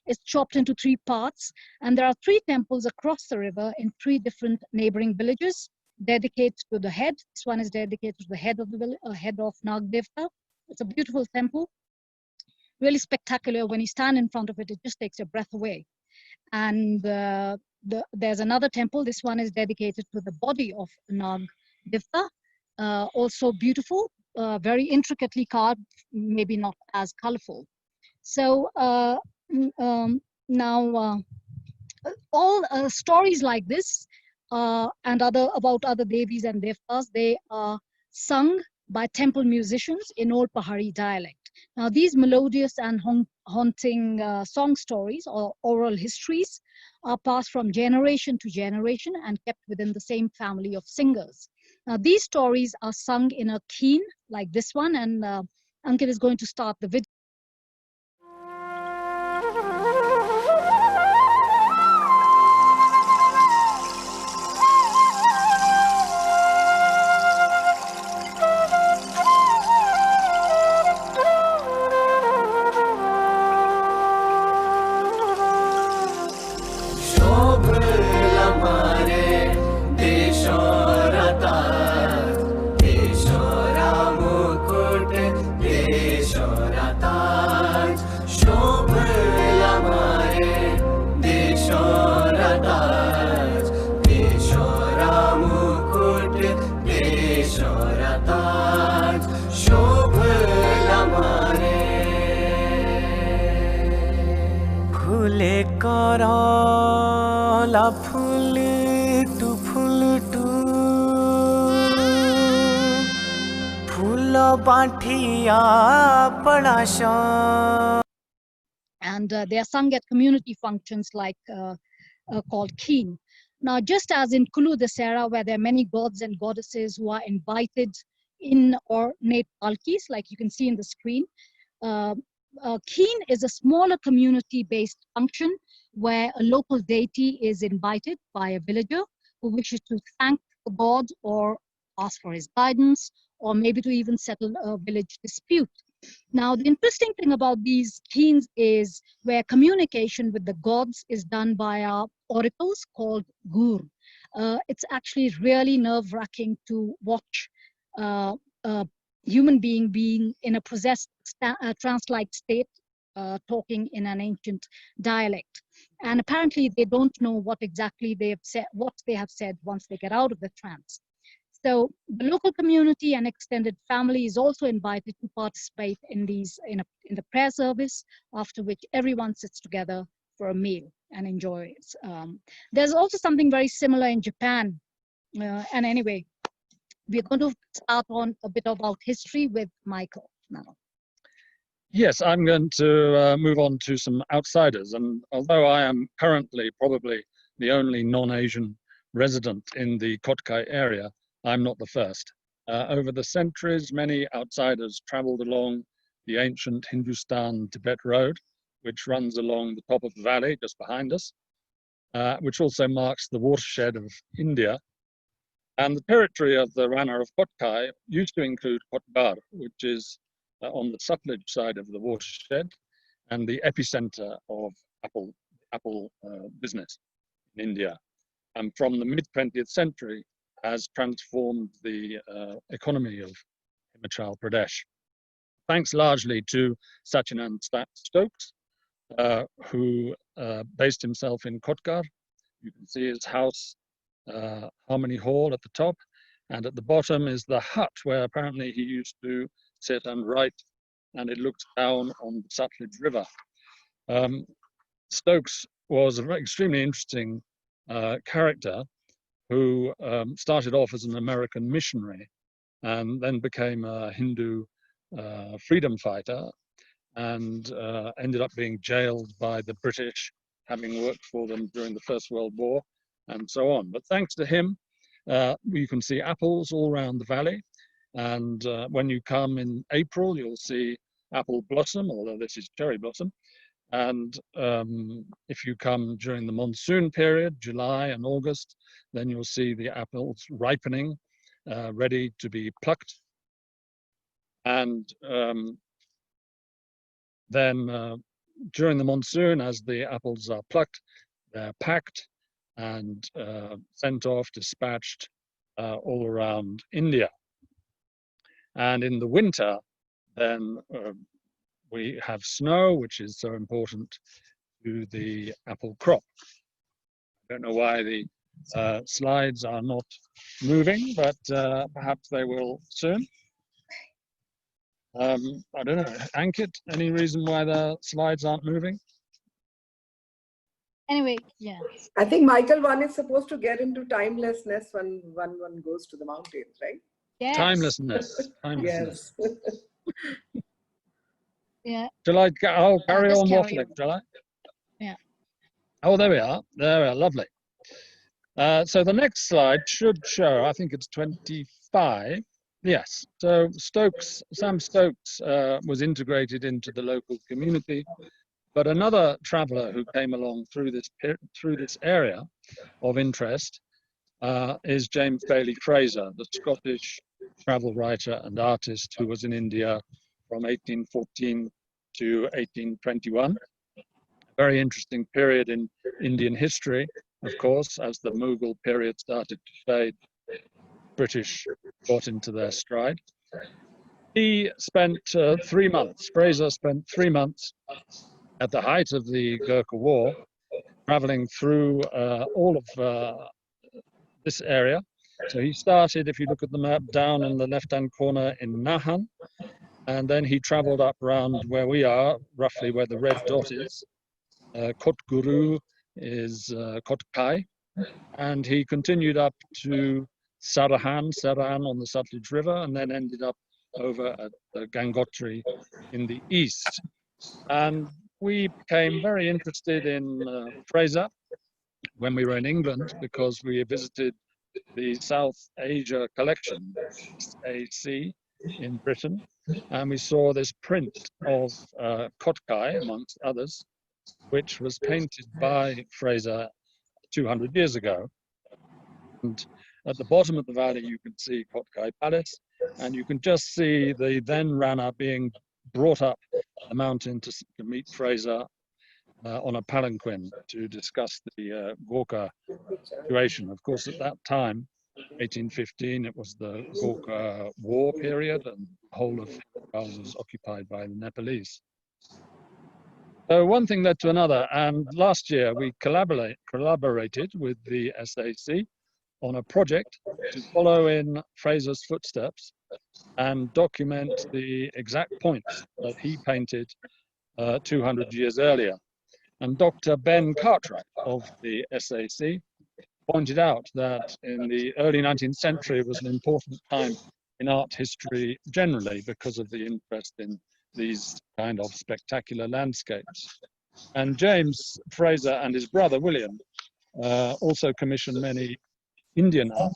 It's chopped into 3 parts, and there are 3 temples across the river in 3 different neighboring villages dedicated to the head. This one is dedicated to the head of the village, head of Nag Devta. It's a beautiful temple, really spectacular. When you stand in front of it, it just takes your breath away. And there's another temple. This one is dedicated to the body of Nag Devta, also beautiful, very intricately carved, maybe not as colorful. So now all stories like this and about other devis and devtas, they are sung by temple musicians in old Pahari dialect. Now, these melodious and haunting song stories or oral histories are passed from generation to generation and kept within the same family of singers. Now, these stories are sung in a keen like this one, and Ankit is going to start the video. Shorata करला फूल टू फूल बाठिया पड़ाश. And they are sung at community functions like called Keen. Now, just as in Kullu Dasera, where there are many gods and goddesses who are invited in ornate palkis, like you can see in the screen, Keen is a smaller community-based function where a local deity is invited by a villager who wishes to thank the god or ask for his guidance, or maybe to even settle a village dispute. Now, the interesting thing about these keens is where communication with the gods is done via oracles called gur. It's actually really nerve-wracking to watch a human being in a possessed trance-like state, talking in an ancient dialect. And apparently they don't know what exactly they have said, once they get out of the trance. So the local community and extended family is also invited to participate in the prayer service, after which everyone sits together for a meal and enjoys. There's also something very similar in Japan. And anyway, we're going to start on a bit about history with Michael now. Yes, I'm going to move on to some outsiders. And although I am currently probably the only non-Asian resident in the Kotkhai area, I'm not the first. Over the centuries, many outsiders traveled along the ancient Hindustan-Tibet road, which runs along the top of the valley just behind us, which also marks the watershed of India. And the territory of the Rana of Kotkhai used to include Kotgar, which is on the Sutlej side of the watershed and the epicenter of apple business in India. And from the mid-20th century, has transformed the economy of Himachal Pradesh. Thanks largely to Sachinand Stokes, who based himself in Kotgar. You can see his house, Harmony Hall at the top, and at the bottom is the hut where apparently he used to sit and write, and it looks down on the Sutlej River. Stokes was an extremely interesting character who started off as an American missionary and then became a Hindu freedom fighter, and ended up being jailed by the British, having worked for them during the First World War and so on. But thanks to him, you can see apples all around the valley. And when you come in April, you'll see apple blossom, although this is cherry blossom. And if you come during the monsoon period, July and August, then you'll see the apples ripening, ready to be plucked. And then during the monsoon, as the apples are plucked, they're packed and sent off, dispatched all around India. And in the winter, then we have snow, which is so important to the apple crop. I don't know why the slides are not moving, but perhaps they will soon. I don't know, Ankit, any reason why the slides aren't moving? Anyway, yeah. I think Michael, one is supposed to get into timelessness when one goes to the mountains, right? Yes. Timelessness. Timelessness. Yes. Yeah. Shall I? I'll carry just on carry waffling, on. shall I? Yeah. Oh, there we are. There we are. Lovely. So the next slide should show, I think it's 25. Yes. So Sam Stokes was integrated into the local community, but another traveller who came along through this area of interest is James Bailey Fraser, the Scottish travel writer and artist who was in India from 1814 to 1821. A very interesting period in Indian history, of course, as the Mughal period started to fade, British got into their stride. He spent 3 months, Fraser spent 3 months at the height of the Gurkha War, traveling through all of this area. So he started, if you look at the map, down in the left-hand corner in Nahan, and then he traveled up around where we are, roughly where the red dot is, Kotguru is Kotkhai, and he continued up to Sarahan on the Sutlej River, and then ended up over at Gangotri in the east. And we became very interested in Fraser when we were in England, because we visited the South Asia Collection, SAC, in Britain, and we saw this print of Kotkhai, amongst others, which was painted by Fraser 200 years ago. And at the bottom of the valley, you can see Kotkhai Palace, and you can just see the then Rana being brought up the mountain to meet Fraser on a palanquin to discuss the Gorkha situation. Of course, at that time, 1815, it was the Gorkha war period, and the whole of Himachal was occupied by the Nepalese. So one thing led to another, and last year we collaborated with the SAC on a project to follow in Fraser's footsteps and document the exact points that he painted 200 years earlier. And Dr. Ben Cartwright of the SAC pointed out that in the early 19th century was an important time in art history generally because of the interest in these kind of spectacular landscapes. And James Fraser and his brother William also commissioned many Indian art.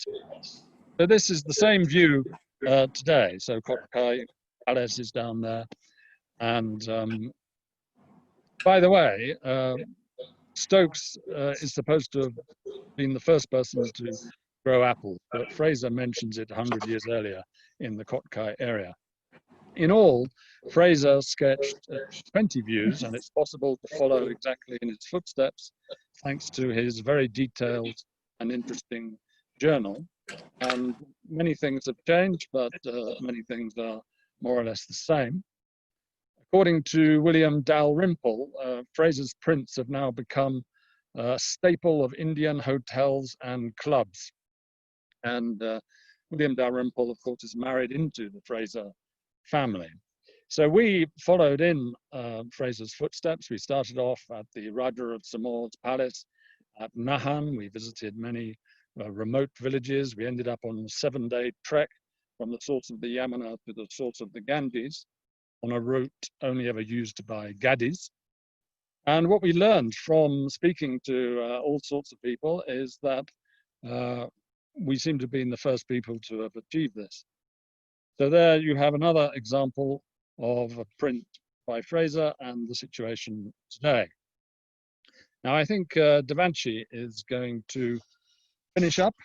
So this is the same view today. So Kotkhai Palace is down there. And by the way, Stokes is supposed to have been the first person to grow apples, but Fraser mentions it 100 years earlier in the Kotkhai area. In all, Fraser sketched 20 views, and it's possible to follow exactly in his footsteps thanks to his very detailed and interesting journal. And many things have changed, but many things are more or less the same. According to William Dalrymple, Fraser's prints have now become a staple of Indian hotels and clubs. And William Dalrymple, of course, is married into the Fraser family. So we followed in Fraser's footsteps. We started off at the Raja of Samor's palace at Nahan. We visited many remote villages. We ended up on a 7-day trek from the source of the Yamuna to the source of the Ganges, on a route only ever used by Gaddis. And what we learned from speaking to all sorts of people is that we seem to have been the first people to have achieved this. So there you have another example of a print by Fraser and the situation today. Now I think Devanshi is going to finish up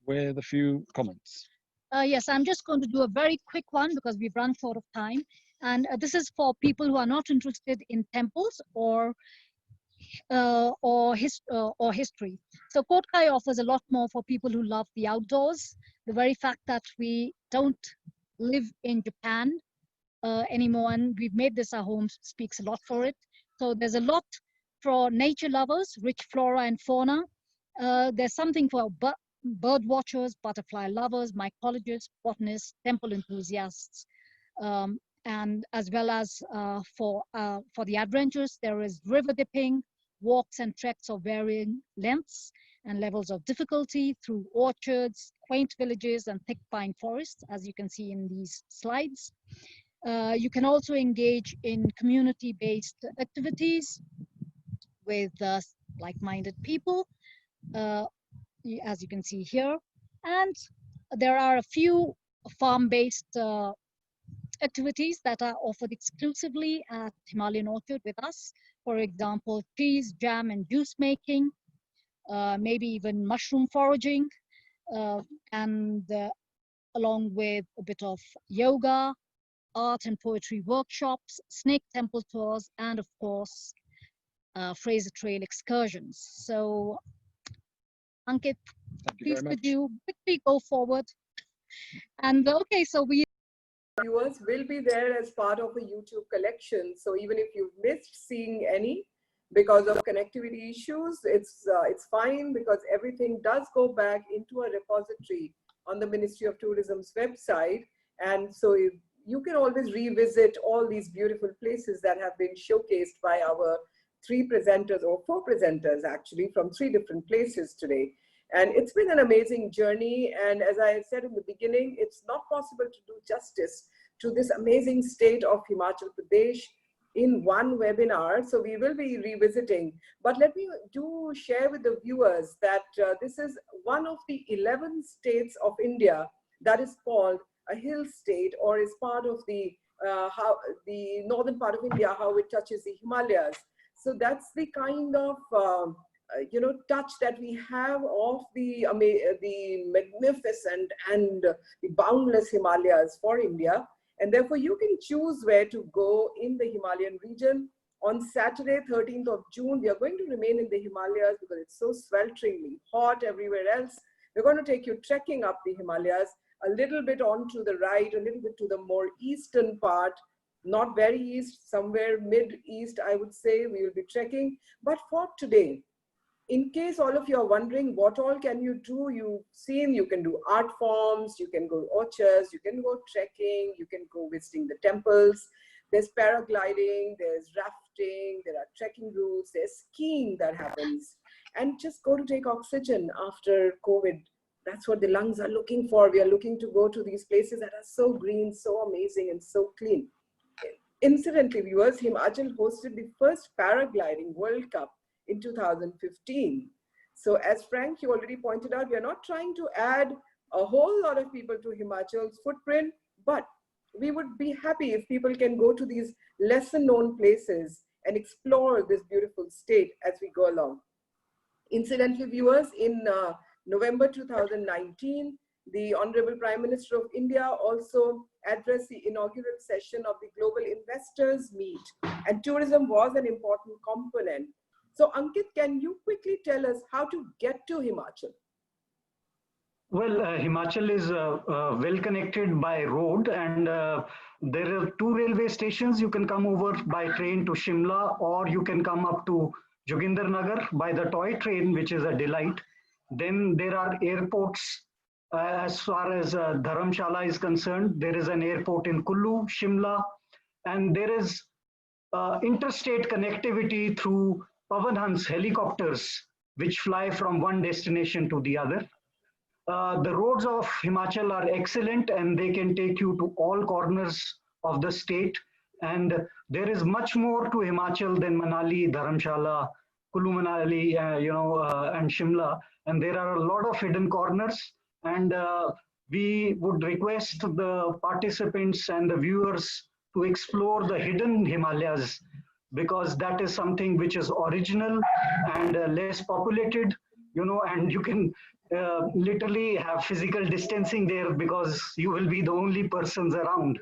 with a few comments. Yes, I'm just going to do a very quick one because we've run short of time. And this is for people who are not interested in temples or history. So Kotkhai offers a lot more for people who love the outdoors. The very fact that we don't live in Japan anymore, and we've made this our home, speaks a lot for it. So there's a lot for nature lovers, rich flora and fauna. There's something for bird watchers, butterfly lovers, mycologists, botanists, temple enthusiasts, and as well as for the adventurous. There is river dipping, walks and treks of varying lengths and levels of difficulty through orchards, quaint villages, and thick pine forests, as you can see in these slides. You can also engage in community-based activities with like-minded people, as you can see here. And there are a few farm-based activities that are offered exclusively at Himalayan Orchard with us. For example, cheese, jam, and juice making, maybe even mushroom foraging, and along with a bit of yoga, art and poetry workshops, snake temple tours, and of course, Fraser Trail excursions. So, Ankit, please could you quickly go forward? And okay, so viewers will be there as part of a YouTube collection. So even if you've missed seeing any because of connectivity issues, it's fine, because everything does go back into a repository on the Ministry of Tourism's website. And so you can always revisit all these beautiful places that have been showcased by our three presenters, or four presenters actually, from three different places today. And it's been an amazing journey. And as I said in the beginning, it's not possible to do justice to this amazing state of Himachal Pradesh in one webinar. So we will be revisiting. But let me do share with the viewers that this is one of the 11 states of India that is called a hill state, or is part of the northern part of India, how it touches the Himalayas. So that's the kind of touch that we have of the magnificent and the boundless Himalayas for India. And therefore you can choose where to go in the Himalayan region. On Saturday, 13th of June, we are going to remain in the Himalayas because it's so swelteringly hot everywhere else. We're going to take you trekking up the Himalayas, a little bit on to the right, a little bit to the more eastern part, not very east, somewhere mid-east, I would say, we will be trekking. But for today, in case all of you are wondering what all can you do, you've seen you can do art forms, you can go orchards, you can go trekking, you can go visiting the temples. There's paragliding, there's rafting, there are trekking routes, there's skiing that happens. And just go to take oxygen after COVID. That's what the lungs are looking for. We are looking to go to these places that are so green, so amazing, and so clean. Incidentally, viewers, Himachal hosted the first paragliding World Cup in 2015. So as Frank, you already pointed out, we are not trying to add a whole lot of people to Himachal's footprint, but we would be happy if people can go to these lesser known places and explore this beautiful state as we go along. Incidentally, viewers, in November 2019, the Honorable Prime Minister of India also addressed the inaugural session of the Global Investors Meet, and tourism was an important component. So Ankit, can you quickly tell us how to get to Himachal? Well, Himachal is well connected by road, and there are two railway stations. You can come over by train to Shimla, or you can come up to Joginder Nagar by the toy train, which is a delight. Then there are airports. As far as Dharamshala is concerned, there is an airport in Kullu, Shimla, and there is interstate connectivity through Pavanhans helicopters, which fly from one destination to the other. The roads of Himachal are excellent, and they can take you to all corners of the state. And there is much more to Himachal than Manali, Dharamshala, Kullu Manali, and Shimla. And there are a lot of hidden corners. And we would request the participants and the viewers to explore the hidden Himalayas, because that is something which is original and less populated, and you can literally have physical distancing there because you will be the only persons around.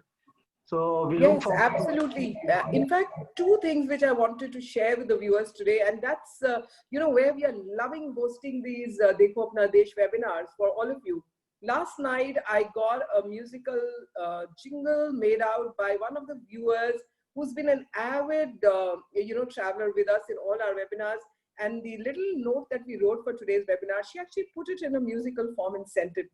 So we look forward. Yes, absolutely. In fact, two things which I wanted to share with the viewers today, and that's, where we are loving hosting these Dekho Apna Desh webinars for all of you. Last night, I got a musical jingle made out by one of the viewers who's been an avid, traveler with us in all our webinars. And the little note that we wrote for today's webinar, she actually put it in a musical form and sent it.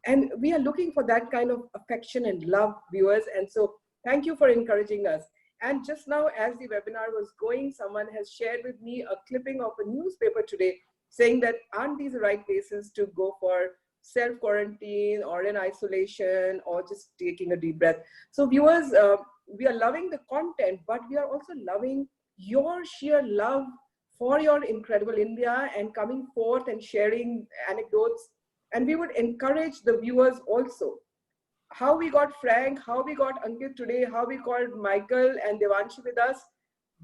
And we are looking for that kind of affection and love, viewers. And so thank you for encouraging us. And just now, as the webinar was going, someone has shared with me a clipping of a newspaper today saying that aren't these the right places to go for self-quarantine or in isolation or just taking a deep breath. So viewers, we are loving the content, but we are also loving your sheer love for your incredible India and coming forth and sharing anecdotes. And we would encourage the viewers also. How we got Frank, how we got Ankit today, how we called Michael and Devanshi with us,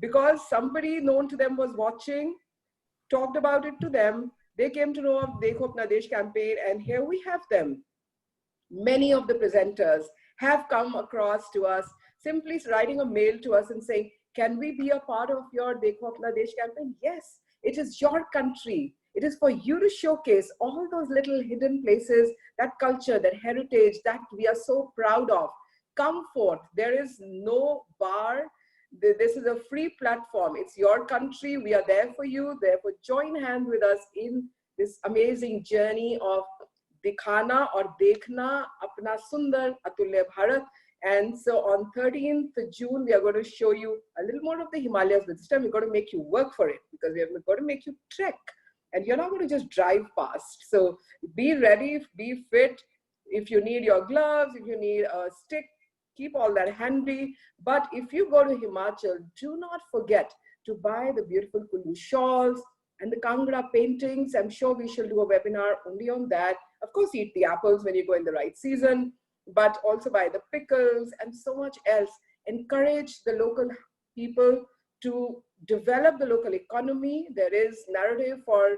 because somebody known to them was watching, talked about it to them. They came to know of Dekho Apna Desh campaign, and here we have them. Many of the presenters have come across to us, simply writing a mail to us and saying, can we be a part of your Dekho Apna Desh campaign? Yes, it is your country. It is for you to showcase all those little hidden places, that culture, that heritage that we are so proud of. Come forth. There is no bar. This is a free platform. It's your country. We are there for you. Therefore, join hands with us in this amazing journey of Dikhana or Dekhna Apna Sundar Atulya Bharat. And so on 13th June, we are going to show you a little more of the Himalayas, but this time we're going to make you work for it, because we are going to make you trek. And you're not going to just drive past. So be ready, be fit. If you need your gloves, if you need a stick, keep all that handy. But if you go to Himachal, do not forget to buy the beautiful Kullu shawls and the Kangra paintings. I'm sure we shall do a webinar only on that. Of course, eat the apples when you go in the right season, but also buy the pickles and so much else. Encourage the local people to develop the local economy. There is narrative for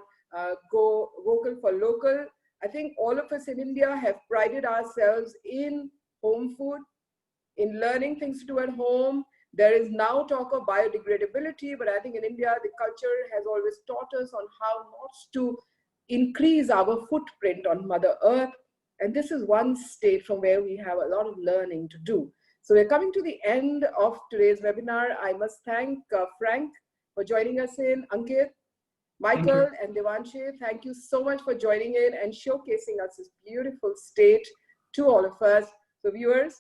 go vocal for local. I think all of us in India have prided ourselves in home food, in learning things to do at home. There is now talk of biodegradability, but I think in India, the culture has always taught us on how not to increase our footprint on Mother Earth. And this is one state from where we have a lot of learning to do. So we're coming to the end of today's webinar. I must thank Frank for joining us in, Ankit, Michael and Devanshe. Thank you so much for joining in and showcasing us this beautiful state to all of us. So viewers,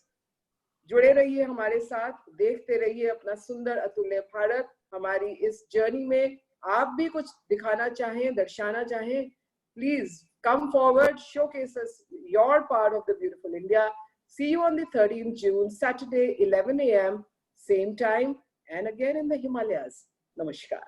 जुड़े रहिए हमारे साथ, देखते रहिए अपना सुंदर अतुल्य भारत. हमारी इस जर्नी में आप भी कुछ दिखाना चाहें, दर्शाना चाहें, please come forward, showcase us your part of the beautiful India. See you on the 13th June, Saturday, 11 a.m., same time, and again in the Himalayas. Namaskar.